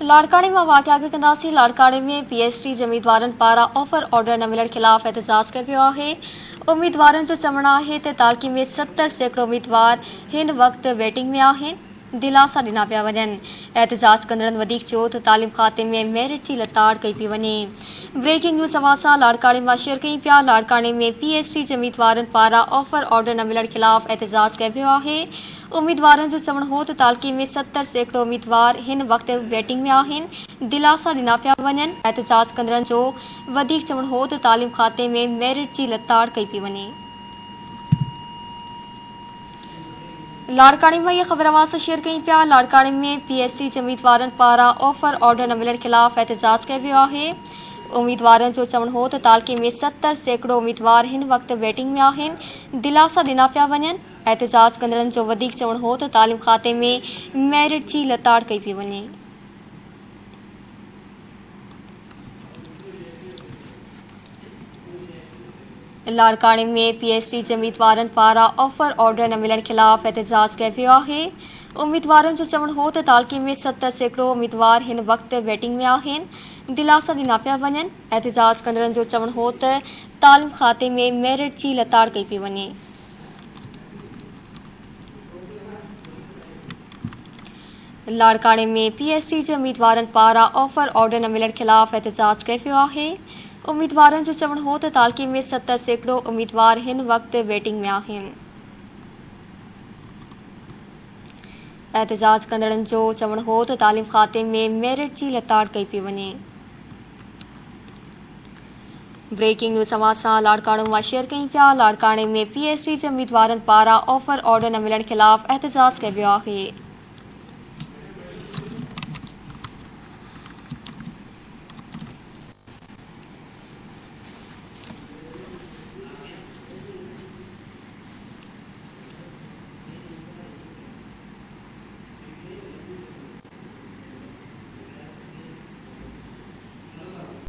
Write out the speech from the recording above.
लाड़काने में वाक़िआ खे कंदासीं। लाड़काने में PhD जे उम्मीदवारनि पारां ऑफर ऑर्डर न मिलण ख़िलाफ़ एहतजाज कयो वियो आहे। उम्मीदवारनि जो चवणु आहे त तालकी में 70% उम्मीदवार हिन वक़्तु वेटिंग में आहिनि। दिलासा ॾिना पिया वञनि। एहतजाज कंदड़नि वधीक चयो त तालीम खाते में मेरिट जी लताड़ कई पई वञे। ब्रेकिंग न्यूज़ अवां सां लाड़काने मां शेयर कई पिया। लाड़काने में PhD जे उम्मीदवारनि पारां ऑफर ऑर्डर न मिलण ख़िलाफ़ एहतजाज कयो वियो आहे। उम्मीदवारनि जो चवणु हो त तालकी में 70% उम्मीदवार हिन वक़्तु वेटिंग में आहिनि। दिलासा ॾिना पिया वञनि। एहतजाज कंदड़नि जो वधीक चवणु हो त तालीम खाते में मेरिट जी लताड़ कई पई वञे। लाड़काने में ये ख़बर अवां सां शेयर कई पिया। लाड़काने में PhD जे उम्मीदवारनि पारां ऑफर ऑर्डर न मिलण ख़िलाफ़ एहतजाज कयो वियो आहे। उम्मीदवारनि जो चवणु हो त तालकी में 70% उम्मीदवार हिन वक़्तु वेटिंग में आहिनि। दिलासा ॾिना पिया वञनि। एहतजाज कंदड़नि जो वधीक चवणु हो त तालीम खाते में मेरिट जी लताड़ कई पई वञे। लाड़काने में PhD जे उम्मीदवारनि पारां ऑफर ऑर्डर न मिलण ख़िलाफ़ एहतजाज कयो वियो आहे। उम्मीदवारनि जो चवणु हो त तालकी में 70% उम्मीदवार हिन वक़्तु वेटिंग में आहिनि। दिलासा ॾिना पिया वञनि। एहतजाज कंदड़नि जो चवणु हो त तालीम खाते में मेरिट जी लताड़ कई पई वञे। लाड़काने में PhD जे उम्मीदवारनि पारां ऑफर ऑर्डर न मिलण ख़िलाफ़ एहतजाज कयो वियो आहे। उम्मीदवारनि जो चवणु हो त तालकी में 70% उम्मीदवार हिन वक़्तु वेटिंग में आहिनि। एहतजाज कंदड़नि जो चवणु हो त तालीम खाते में मेरिट जी लताड़ कई पई वञे। ब्रेकिंग न्यूज़ अवां सां लाड़काणे मां शेयर कई पिया। लाड़काणे में PhD जे उम्मीदवारनि पारां ऑफर ऑर्डर न मिलण ख़िलाफ़ एहतजाज कयो वियो आहे।